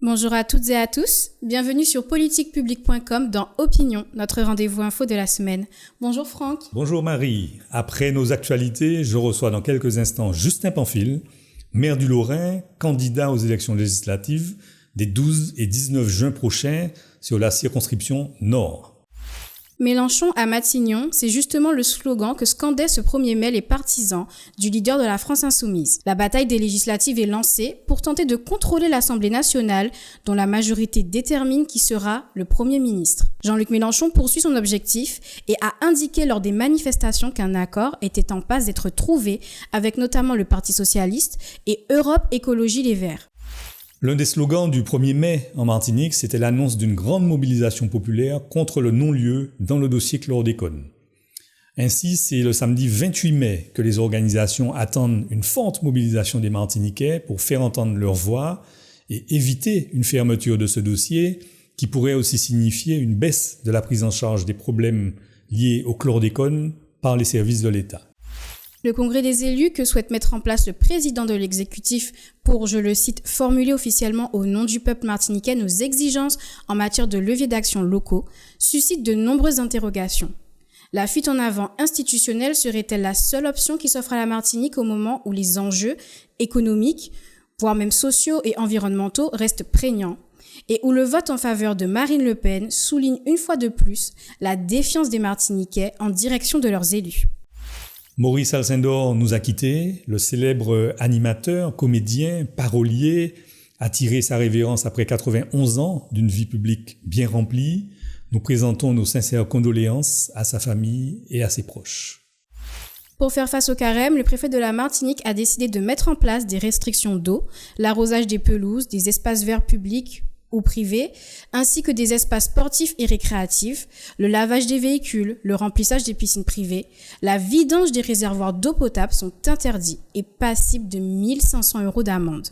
Bonjour à toutes et à tous, bienvenue sur politiquepublique.com dans Opinion, notre rendez-vous info de la semaine. Bonjour Franck. Bonjour Marie. Après nos actualités, je reçois dans quelques instants Justin Pamphile, maire du Lorrain, candidat aux élections législatives des 12 et 19 juin prochains sur la circonscription Nord. Mélenchon à Matignon, c'est justement le slogan que scandaient ce 1er mai les partisans du leader de la France insoumise. La bataille des législatives est lancée pour tenter de contrôler l'Assemblée nationale, dont la majorité détermine qui sera le Premier ministre. Jean-Luc Mélenchon poursuit son objectif et a indiqué lors des manifestations qu'un accord était en passe d'être trouvé avec notamment le Parti socialiste et Europe Écologie Les Verts. L'un des slogans du 1er mai en Martinique, c'était l'annonce d'une grande mobilisation populaire contre le non-lieu dans le dossier chlordécone. Ainsi, c'est le samedi 28 mai que les organisations attendent une forte mobilisation des Martiniquais pour faire entendre leur voix et éviter une fermeture de ce dossier qui pourrait aussi signifier une baisse de la prise en charge des problèmes liés au chlordécone par les services de l'État. Le congrès des élus que souhaite mettre en place le président de l'exécutif pour, je le cite, formuler officiellement au nom du peuple martiniquais nos exigences en matière de leviers d'action locaux, suscite de nombreuses interrogations. La fuite en avant institutionnelle serait-elle la seule option qui s'offre à la Martinique au moment où les enjeux économiques, voire même sociaux et environnementaux restent prégnants, et où le vote en faveur de Marine Le Pen souligne une fois de plus la défiance des Martiniquais en direction de leurs élus. Maurice Alcindor nous a quittés, le célèbre animateur, comédien, parolier, a tiré sa révérence après 91 ans d'une vie publique bien remplie. Nous présentons nos sincères condoléances à sa famille et à ses proches. Pour faire face au carême, le préfet de la Martinique a décidé de mettre en place des restrictions d'eau, l'arrosage des pelouses, des espaces verts publics ou privés, ainsi que des espaces sportifs et récréatifs, le lavage des véhicules, le remplissage des piscines privées, la vidange des réservoirs d'eau potable sont interdits et passibles de 1 500 € d'amende.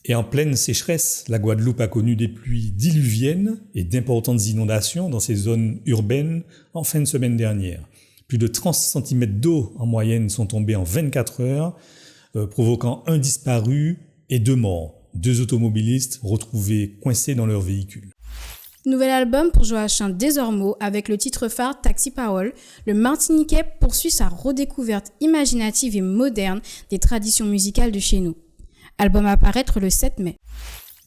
Et en pleine sécheresse, la Guadeloupe a connu des pluies diluviennes et d'importantes inondations dans ses zones urbaines en fin de semaine dernière. Plus de 30 cm d'eau en moyenne sont tombés en 24 heures, provoquant un disparu et 2 morts. 2 automobilistes retrouvés coincés dans leur véhicule. Nouvel album pour Joachim Desormeaux avec le titre phare Taxi Parole. Le Martiniquais poursuit sa redécouverte imaginative et moderne des traditions musicales de chez nous. Album à paraître le 7 mai.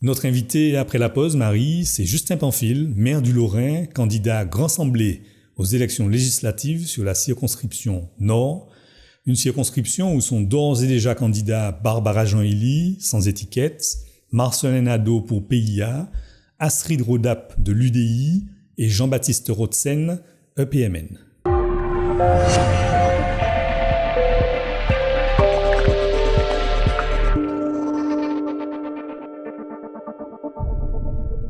Notre invité après la pause, Marie, c'est Justin Pamphile, maire du Lorrain, candidat Grand Semblé aux élections législatives sur la circonscription Nord. Une circonscription où sont d'ores et déjà candidats Barbara Jean-Élie, sans étiquette, Marcelin Nadeau pour PIA, Astrid Rodap de l'UDI et Jean-Baptiste Rothsen, EPMN.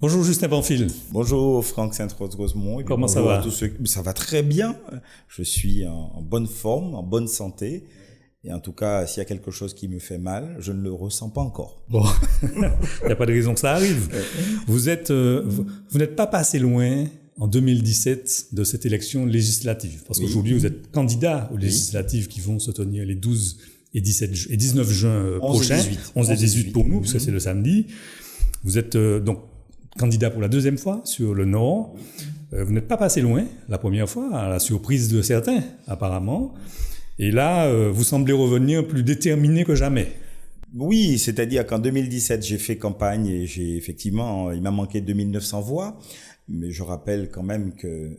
Bonjour Justin Pamphile. Bonjour Franck Sainte-Rose-Rosemont. Comment ça va ? Ça va très bien. Je suis en bonne forme, en bonne santé. Et en tout cas, s'il y a quelque chose qui me fait mal, je ne le ressens pas encore. Bon, il n'y a pas de raison que ça arrive. Vous n'êtes pas passé loin en 2017 de cette élection législative. Parce qu'aujourd'hui, vous êtes candidat aux législatives qui vont se tenir les 12 et 19 juin prochains. 11 et 18 pour nous, parce que c'est le samedi. Vous êtes donc candidat pour la deuxième fois sur le Nord. Vous n'êtes pas passé loin la première fois, à la surprise de certains, apparemment. Et là, vous semblez revenir plus déterminé que jamais. Oui, c'est-à-dire qu'en 2017, j'ai fait campagne et il m'a manqué 2900 voix. Mais je rappelle quand même que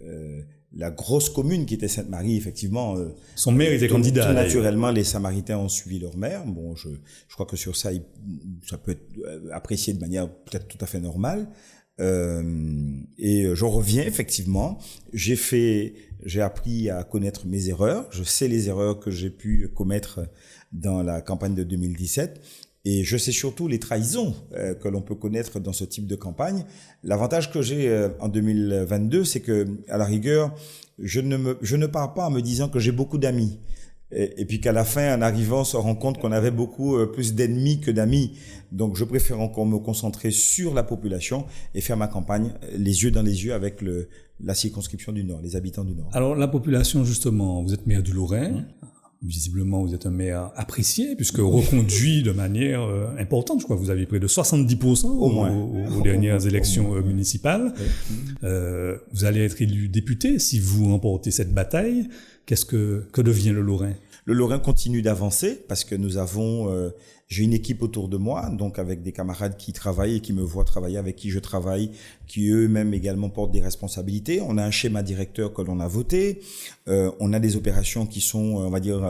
la grosse commune qui était Sainte-Marie, effectivement... son maire était candidat. Tout naturellement, les Samaritains ont suivi leur maire. Bon, je crois que sur ça, ça peut être apprécié de manière peut-être tout à fait normale. Et je reviens, effectivement. J'ai appris à connaître mes erreurs. Je sais les erreurs que j'ai pu commettre dans la campagne de 2017. Et je sais surtout les trahisons que l'on peut connaître dans ce type de campagne. L'avantage que j'ai en 2022, c'est que, à la rigueur, je ne pars pas en me disant que j'ai beaucoup d'amis. Et puis qu'à la fin, en arrivant, on se rend compte qu'on avait beaucoup plus d'ennemis que d'amis. Donc, je préfère encore me concentrer sur la population et faire ma campagne les yeux dans les yeux avec le la circonscription du Nord, les habitants du Nord. Alors, la population, justement, vous êtes maire du Lorrain. Visiblement, vous êtes un maire apprécié, puisque reconduit de manière importante. Je crois que vous avez près de 70% aux dernières élections municipales. Vous allez être élu député si vous remportez cette bataille. Que devient le Lorrain? Le Lorrain continue d'avancer parce que nous avons, j'ai une équipe autour de moi, donc avec des camarades qui travaillent et qui me voient travailler, avec qui je travaille, qui eux-mêmes également portent des responsabilités. On a un schéma directeur que l'on a voté. On a des opérations qui sont, on va dire,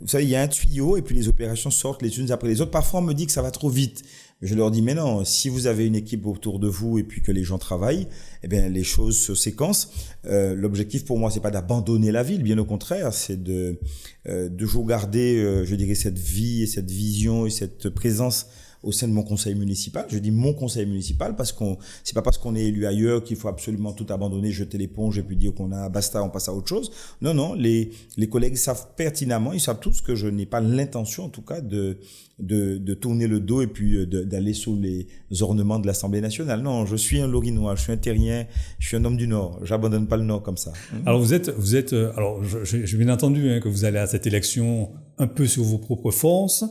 vous savez, il y a un tuyau et puis les opérations sortent les unes après les autres. Parfois, on me dit que ça va trop vite. Je leur dis, mais non, si vous avez une équipe autour de vous et puis que les gens travaillent, eh bien, les choses se séquencent. L'objectif pour moi, c'est pas d'abandonner la ville, bien au contraire, c'est de toujours garder, je dirais, cette vie et cette vision et cette présence au sein de mon conseil municipal. Je dis mon conseil municipal parce c'est pas parce qu'on est élu ailleurs qu'il faut absolument tout abandonner, jeter l'éponge et puis dire qu'on a basta, on passe à autre chose. Non, non, les collègues savent pertinemment, ils savent tous que je n'ai pas l'intention, en tout cas, de tourner le dos et puis d'aller sous les ornements de l'Assemblée nationale. Non, je suis un Lorinois, je suis un Terrien, je suis un homme du Nord. J'abandonne pas le Nord comme ça. Alors vous êtes, alors j'ai bien entendu que vous allez à cette élection un peu sur vos propres forces.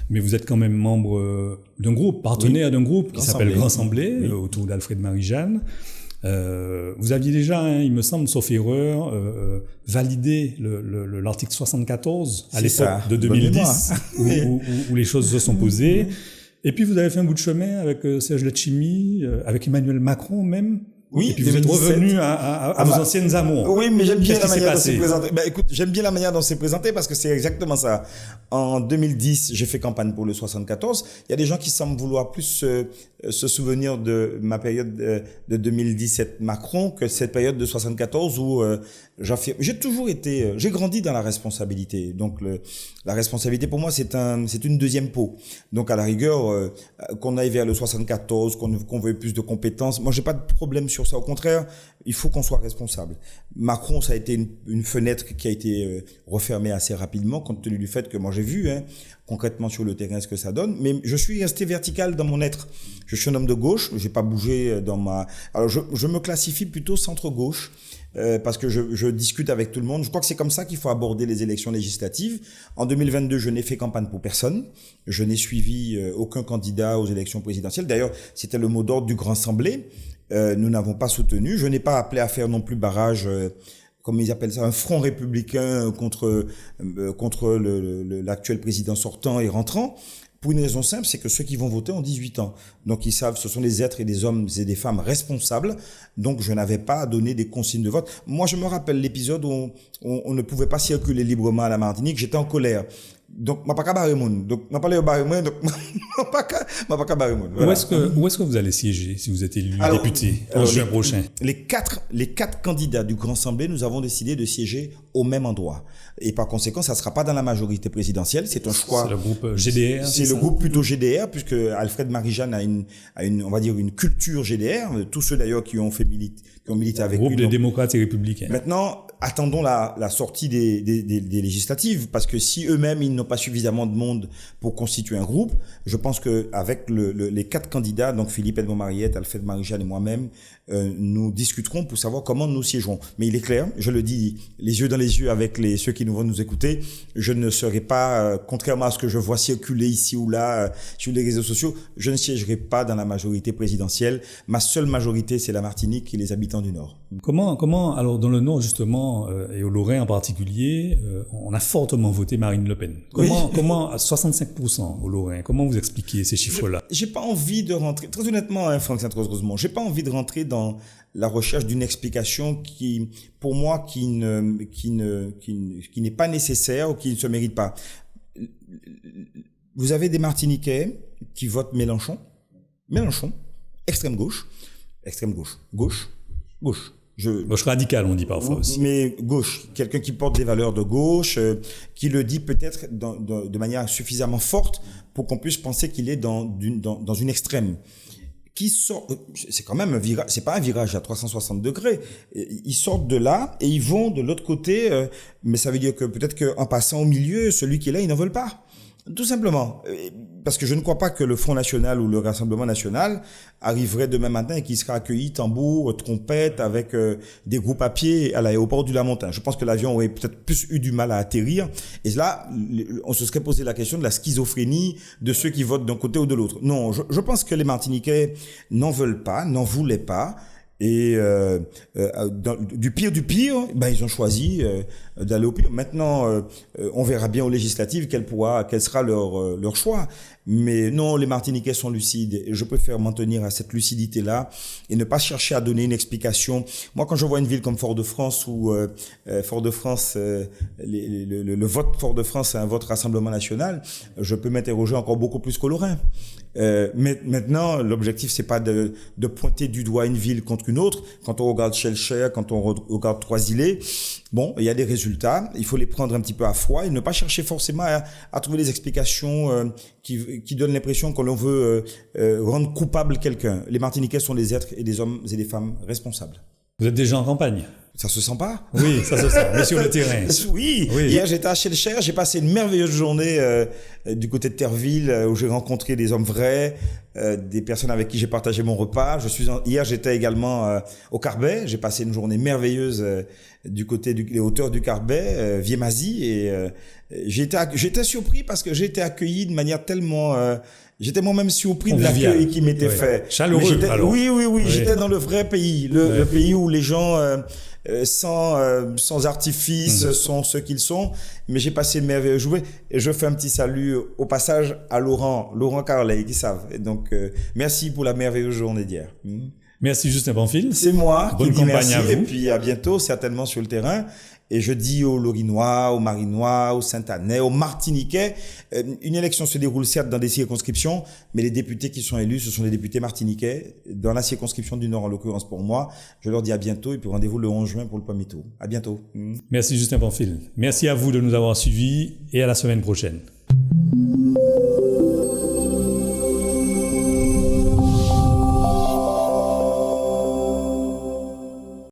Mais vous êtes quand même membre d'un groupe, partenaire d'un groupe qui s'appelle Grand Assemblée, autour d'Alfred Marie-Jeanne. Vous aviez déjà, il me semble, sauf erreur, validé l'article 74 à l'époque de 2010, où les choses se sont posées. Et puis vous avez fait un bout de chemin avec Serge Letchimy, avec Emmanuel Macron même. Oui, et puis vous êtes revenu à vos anciennes amours. Oui, mais j'aime bien la manière dont c'est présenté. Écoute, j'aime bien la manière dont c'est présenté parce que c'est exactement ça. En 2010, j'ai fait campagne pour le 74. Il y a des gens qui semblent vouloir plus se souvenir de ma période de 2017 Macron que cette période de 74 où j'ai toujours été, j'ai grandi dans la responsabilité. Donc la responsabilité pour moi c'est une deuxième peau. Donc à la rigueur qu'on aille vers le 74, qu'on veuille plus de compétences, moi j'ai pas de problème sur ça. Au contraire, il faut qu'on soit responsable. Macron, ça a été une fenêtre qui a été refermée assez rapidement compte tenu du fait que moi j'ai vu concrètement sur le terrain ce que ça donne. Mais je suis resté vertical dans mon être. Je suis un homme de gauche. J'ai pas bougé dans ma. Alors je me classifie plutôt centre-gauche. Parce que je discute avec tout le monde. Je crois que c'est comme ça qu'il faut aborder les élections législatives. En 2022, je n'ai fait campagne pour personne. Je n'ai suivi aucun candidat aux élections présidentielles. D'ailleurs, c'était le mot d'ordre du Grand Assemblée. Nous n'avons pas soutenu. Je n'ai pas appelé à faire non plus barrage, comme ils appellent ça, un front républicain contre l'actuel président sortant et rentrant. Pour une raison simple, c'est que ceux qui vont voter ont 18 ans. Donc ils savent, ce sont des êtres et des hommes et des femmes responsables. Donc je n'avais pas à donner des consignes de vote. Moi, je me rappelle l'épisode où on ne pouvait pas circuler librement à la Martinique. J'étais en colère. Donc, m'a pas qu'à barrer moun. Donc, m'a pas aller au barrer moun. Donc, m'a pas qu'à barrer moun. Voilà. Où est-ce que vous allez siéger si vous êtes élu député en juin prochain? Les quatre candidats du Grand Assemblée, nous avons décidé de siéger au même endroit. Et par conséquent, ça sera pas dans la majorité présidentielle. C'est un choix. C'est le groupe GDR. C'est le groupe plutôt GDR, puisque Alfred Marie-Jeanne a une, on va dire, une culture GDR. Tous ceux d'ailleurs qui ont milité avec lui. Groupe des démocrates et républicains. Maintenant, attendons la sortie des législatives, parce que si eux-mêmes ils n'ont pas suffisamment de monde pour constituer un groupe, je pense que avec les quatre candidats, donc Philippe Edmond Mariette, Alfred Marie-Jeanne et moi-même, nous discuterons pour savoir comment nous siégerons. Mais il est clair, je le dis les yeux dans les yeux avec ceux qui vont nous écouter, je ne serai pas, contrairement à ce que je vois circuler ici ou là sur les réseaux sociaux, je ne siégerai pas dans la majorité présidentielle. Ma seule majorité, c'est la Martinique et les habitants du Nord. Comment alors dans le Nord justement et au Lorrain en particulier, on a fortement voté Marine Le Pen. Comment à 65% au Lorrain, comment vous expliquez ces chiffres-là? J'ai pas envie de rentrer, très honnêtement, Franck Saint-Rosemont, j'ai pas envie de rentrer dans la recherche d'une explication qui, pour moi, qui n'est pas nécessaire ou qui ne se mérite pas. Vous avez des Martiniquais qui votent Mélenchon, extrême gauche, gauche. Gauche radicale, on dit parfois aussi. Mais gauche, quelqu'un qui porte des valeurs de gauche, qui le dit peut-être de manière suffisamment forte pour qu'on puisse penser qu'il est dans une extrême. Qui sort, c'est quand même un virage, c'est pas un virage à 360 degrés. Ils sortent de là et ils vont de l'autre côté, mais ça veut dire que peut-être qu'en passant au milieu, celui qui est là, ils n'en veulent pas. Tout simplement. Parce que je ne crois pas que le Front National ou le Rassemblement National arriverait demain matin et qu'il sera accueilli tambour, trompette, avec des groupes à pied à l'aéroport du Lamentin. Je pense que l'avion aurait peut-être plus eu du mal à atterrir. Et là, on se serait posé la question de la schizophrénie de ceux qui votent d'un côté ou de l'autre. Non, je pense que les Martiniquais n'en veulent pas, n'en voulaient pas. Et du pire, ils ont choisi d'aller au pire. Maintenant, on verra bien aux législatives quel sera leur choix. Mais non, les Martiniquais sont lucides. Et je préfère m'en tenir à cette lucidité-là et ne pas chercher à donner une explication. Moi, quand je vois une ville comme Fort-de-France où Fort-de-France, le vote Fort-de-France est un vote Rassemblement National, je peux m'interroger encore beaucoup plus qu'au Lorrain. Mais maintenant, l'objectif, c'est pas de pointer du doigt une ville contre une autre. Quand on regarde Shellshare, quand on regarde Trois-Îlets, bon, il y a des résultats. Il faut les prendre un petit peu à froid et ne pas chercher forcément à trouver des explications qui donnent l'impression qu'on veut rendre coupable quelqu'un. Les Martiniquais sont des êtres et des hommes et des femmes responsables. Vous êtes déjà en campagne? Ça se sent pas? Oui, ça se sent, mais sur le terrain. Oui. Hier j'étais à Shellshare, j'ai passé une merveilleuse journée du côté de Terreville où j'ai rencontré des hommes vrais, des personnes avec qui j'ai partagé mon repas. Hier j'étais également au Carbet, j'ai passé une journée merveilleuse du côté des hauteurs du Carbet, Viemazie, et j'étais surpris parce que j'ai été accueilli de manière tellement j'étais moi-même surpris de l'accueil qui m'était fait. Chaleureux, alors. Oui. J'étais dans le vrai pays, le pays où les gens sans artifice sont ceux qu'ils sont. Mais j'ai passé une merveilleuse journée et je fais un petit salut au passage à Laurent Carlet, qui savent. Et donc merci pour la merveilleuse journée d'hier. Merci Justin Pamphile. C'est moi Bonne qui dis campagne merci à vous. Et puis à bientôt, certainement sur le terrain. Et je dis aux Lorinois, aux Marinois, aux Saint-Anais, aux Martiniquais, une élection se déroule certes dans des circonscriptions, mais les députés qui sont élus, ce sont les députés martiniquais, dans la circonscription du Nord en l'occurrence pour moi. Je leur dis à bientôt et puis rendez-vous le 11 juin pour le premier tour. À bientôt. Merci Justin Pamphile. Merci à vous de nous avoir suivis et à la semaine prochaine.